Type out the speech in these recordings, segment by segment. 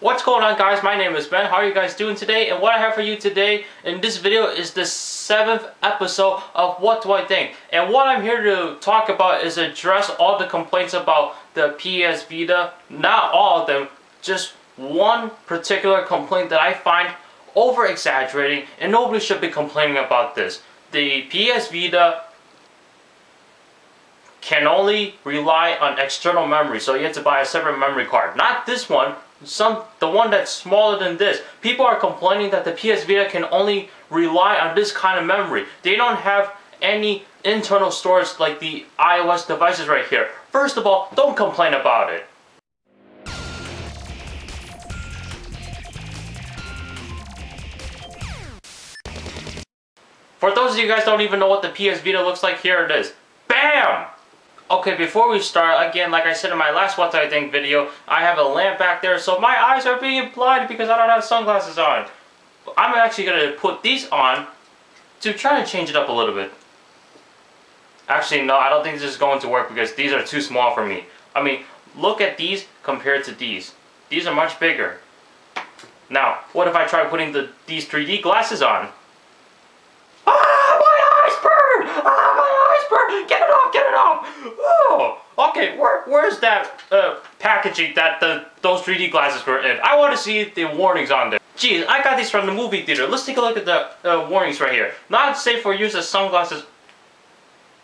What's going on, guys? My name is Ben. How are you guys doing today? And what I have for you today in this video is the 7th episode of What Do I Think? And what I'm here to talk about is address all the complaints about the PS Vita. Not all of them, just one particular complaint that I find over-exaggerating, and nobody should be complaining about this. The PS Vita can only rely on external memory, so you have to buy a separate memory card. Not this one, the one that's smaller than this. People are complaining that the PS Vita can only rely on this kind of memory. They don't have any internal storage like the iOS devices right here. First of all, don't complain about it. For those of you guys who don't even know what the PS Vita looks like, here it is. BAM! Okay, before we start, again, like I said in my last What Do I Think video, I have a lamp back there, so my eyes are being blinded because I don't have sunglasses on. I'm actually going to put these on to try to change it up a little bit. Actually, no, I don't think this is going to work because these are too small for me. I mean, look at these compared to these. These are much bigger. Now, what if I try putting these 3D glasses on? Get it off! Get it off! Oh, okay, where's that packaging that those 3D glasses were in? I want to see the warnings on there. Geez, I got these from the movie theater. Let's take a look at the warnings right here. Not safe for use as sunglasses.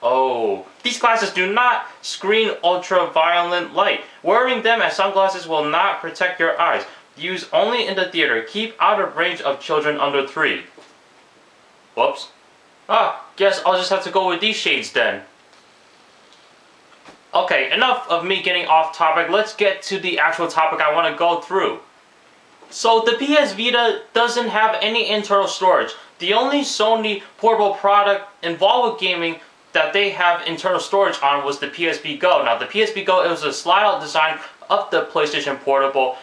Oh, these glasses do not screen ultraviolet light. Wearing them as sunglasses will not protect your eyes. Use only in the theater. Keep out of range of children under 3. Whoops. Guess I'll just have to go with these shades then. Okay, enough of me getting off topic. Let's get to the actual topic I want to go through. So the PS Vita doesn't have any internal storage. The only Sony portable product involved with gaming that they have internal storage on was the PSP Go. Now the PSP Go, it was a slide-out design of the PlayStation Portable,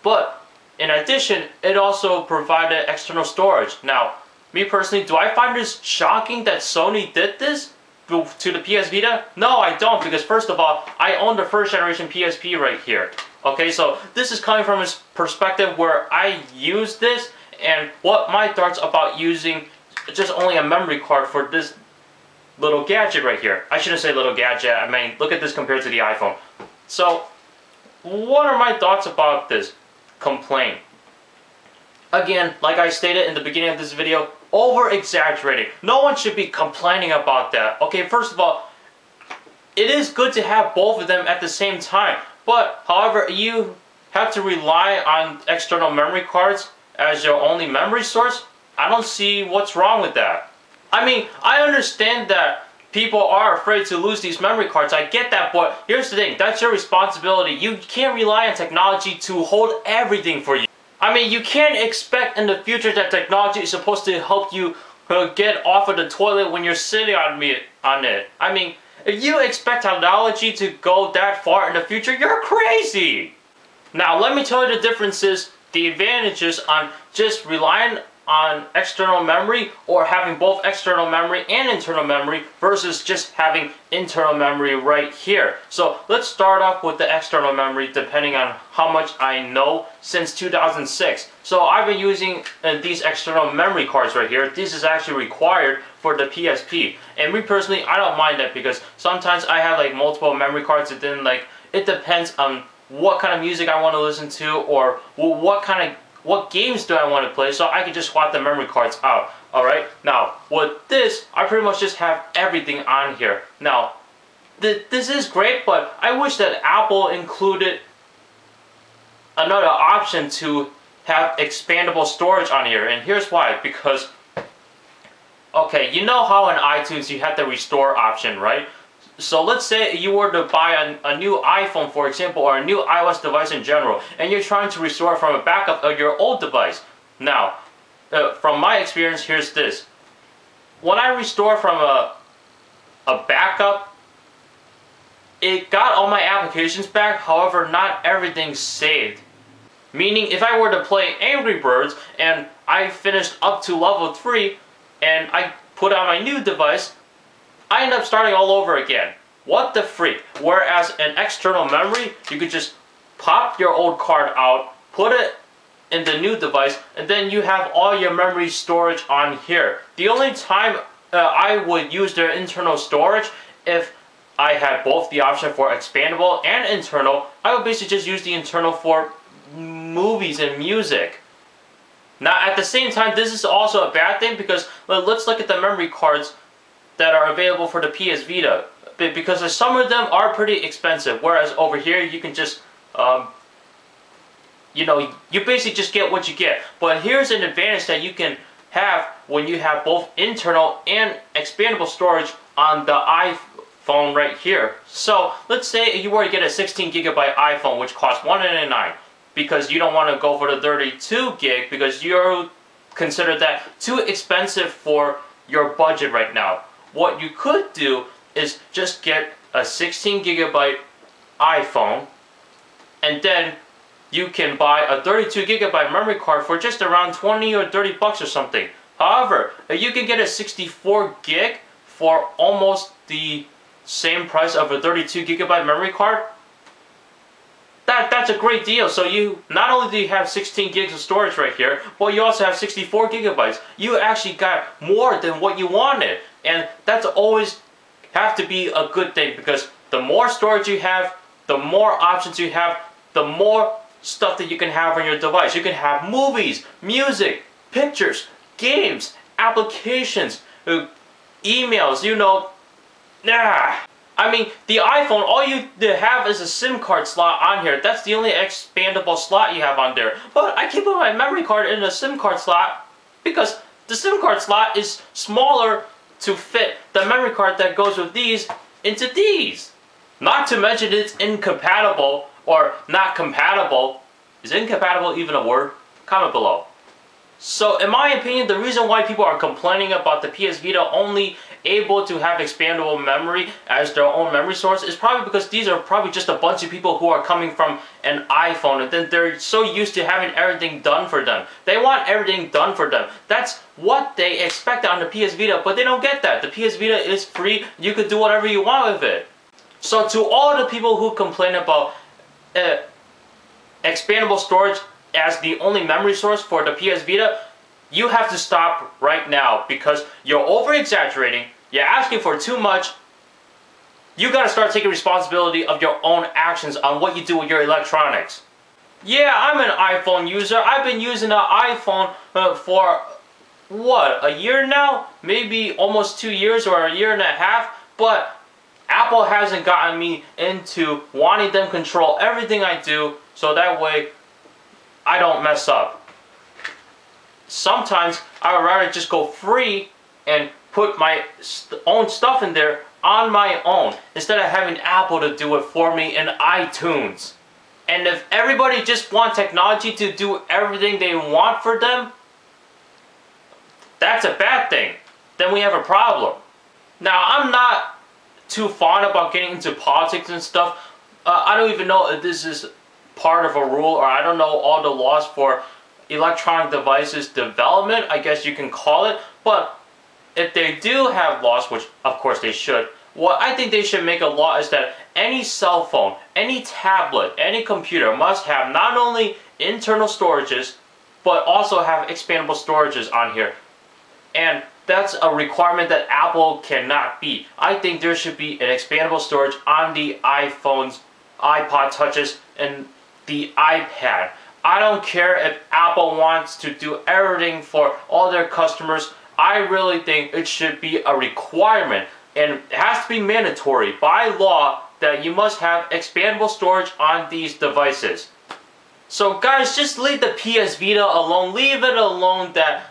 but in addition, it also provided external storage. Now, me personally, do I find this shocking that Sony did this to the PS Vita? No, I don't, because first of all, I own the first generation PSP right here. Okay, so this is coming from his perspective where I use this and what my thoughts about using just only a memory card for this little gadget right here. I shouldn't say little gadget, I mean, look at this compared to the iPhone. So, what are my thoughts about this complaint? Again, like I stated in the beginning of this video, over-exaggerating. No one should be complaining about that. Okay, first of all, it is good to have both of them at the same time. But, however, you have to rely on external memory cards as your only memory source. I don't see what's wrong with that. I mean, I understand that people are afraid to lose these memory cards. I get that, but here's the thing. That's your responsibility. You can't rely on technology to hold everything for you. I mean, you can't expect in the future that technology is supposed to help you get off of the toilet when you're sitting on it. I mean, if you expect technology to go that far in the future, you're crazy! Now, let me tell you the differences, the advantages on just relying on external memory or having both external memory and internal memory versus just having internal memory right here. So let's start off with the external memory depending on how much I know since 2006. So I've been using these external memory cards right here. This is actually required for the PSP. And me personally, I don't mind that because sometimes I have like multiple memory cards and then like it depends on what kind of music I want to listen to or what games do I want to play, so I can just swap the memory cards out. Alright, now with this, I pretty much just have everything on here. Now, this is great, but I wish that Apple included another option to have expandable storage on here, and here's why. Because, okay, you know how in iTunes you have the restore option, right? So let's say you were to buy a new iPhone, for example, or a new iOS device in general, and you're trying to restore from a backup of your old device. Now, from my experience, here's this. When I restore from a backup, it got all my applications back, however, not everything's saved. Meaning, if I were to play Angry Birds, and I finished up to level 3, and I put on my new device, I end up starting all over again. What the freak? Whereas an external memory, you could just pop your old card out, put it in the new device, and then you have all your memory storage on here. The only time I would use their internal storage if I had both the option for expandable and internal. I would basically just use the internal for movies and music. Now at the same time, this is also a bad thing because let's look at the memory cards that are available for the PS Vita, because some of them are pretty expensive, whereas over here you can just you know, you basically just get what you get. But here's an advantage that you can have when you have both internal and expandable storage on the iPhone right here. So let's say you were to get a 16 gigabyte iPhone, which costs $199, because you don't want to go for the 32 gig because you consider that too expensive for your budget right now. What you could do is just get a 16 gigabyte iPhone, and then you can buy a 32 gigabyte memory card for just around 20 or 30 bucks or something. However, if you can get a 64 gig for almost the same price of a 32 gigabyte memory card, that's a great deal. So you not only do you have 16 gigs of storage right here, but you also have 64 gigabytes. You actually got more than what you wanted, and that's always have to be a good thing, because the more storage you have, the more options you have, the more stuff that you can have on your device. You can have movies, music, pictures, games, applications, emails, you know. I mean, the iPhone, all you have is a SIM card slot on here. That's the only expandable slot you have on there. But I keep my memory card in a SIM card slot because the SIM card slot is smaller to fit the memory card that goes with these into these. Not to mention it's incompatible, or not compatible. Is incompatible even a word? Comment below. So in my opinion, the reason why people are complaining about the PS Vita only able to have expandable memory as their own memory source is probably because these are probably just a bunch of people who are coming from an iPhone, and then they're so used to having everything done for them. They want everything done for them. That's what they expect on the PS Vita, but they don't get that. The PS Vita is free. You could do whatever you want with it. So to all the people who complain about expandable storage as the only memory source for the PS Vita, you have to stop right now, because you're over-exaggerating, you're asking for too much. You gotta start taking responsibility of your own actions on what you do with your electronics. Yeah, I'm an iPhone user. I've been using an iPhone for, what, a year now? Maybe almost 2 years or a year and a half, but Apple hasn't gotten me into wanting them control everything I do, so that way I don't mess up. Sometimes I would rather just go free and put my own stuff in there on my own, instead of having Apple to do it for me in iTunes. And if everybody just wants technology to do everything they want for them, that's a bad thing. Then we have a problem. Now, I'm not too fond about getting into politics and stuff. I don't even know if this is part of a rule, or I don't know all the laws for electronic devices development, I guess you can call it. But if they do have laws, which of course they should, what I think they should make a law is that any cell phone, any tablet, any computer must have not only internal storages, but also have expandable storages on here. And that's a requirement that Apple cannot beat. I think there should be an expandable storage on the iPhones, iPod touches, and the iPad. I don't care if Apple wants to do everything for all their customers. I really think it should be a requirement, and it has to be mandatory by law that you must have expandable storage on these devices. So guys, just leave the PS Vita alone. Leave it alone that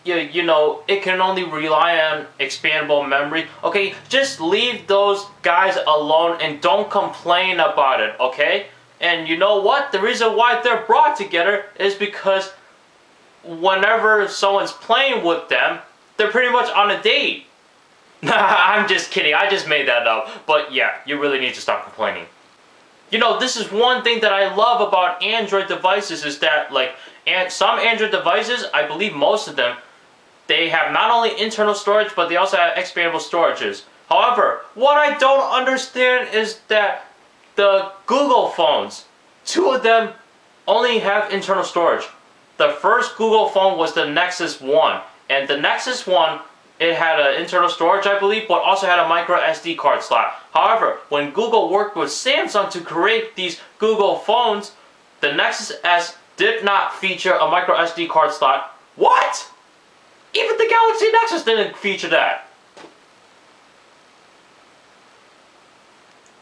you know, it can only rely on expandable memory. Okay, just leave those guys alone and don't complain about it, okay? And you know what? The reason why they're brought together is because whenever someone's playing with them, they're pretty much on a date. I'm just kidding. I just made that up. But yeah, you really need to stop complaining. You know, this is one thing that I love about Android devices is that, like, some Android devices, I believe most of them, they have not only internal storage, but they also have expandable storages. However, what I don't understand is that the Google phones, two of them only have internal storage. The first Google phone was the Nexus 1, and the Nexus 1, it had an internal storage, I believe, but also had a micro SD card slot. However, when Google worked with Samsung to create these Google phones, the Nexus S did not feature a micro SD card slot. What? Even the Galaxy Nexus didn't feature that.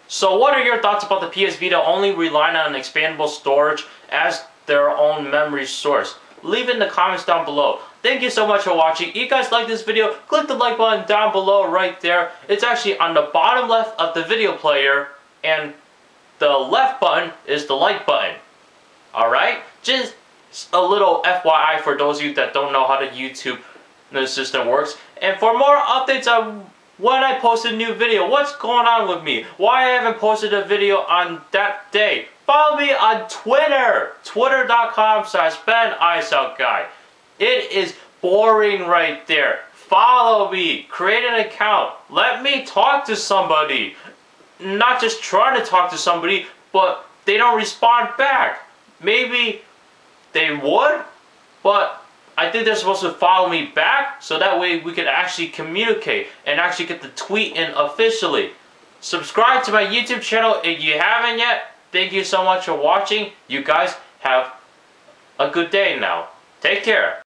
So what are your thoughts about the PS Vita only relying on an expandable storage as their own memory source? Leave it in the comments down below. Thank you so much for watching. If you guys like this video, click the like button down below right there. It's actually on the bottom left of the video player, and the left button is the like button. Alright? Just a little FYI for those of you that don't know how the YouTube system works. And for more updates on when I post a new video, what's going on with me, why I haven't posted a video on that day, follow me on Twitter, twitter.com/benicellguy. It is boring right there. Follow me, create an account, let me talk to somebody. Not just trying to talk to somebody, but they don't respond back. Maybe they would, but I think they're supposed to follow me back so that way we can actually communicate and actually get the tweet in officially. Subscribe to my YouTube channel if you haven't yet. Thank you so much for watching. You guys have a good day now. Take care.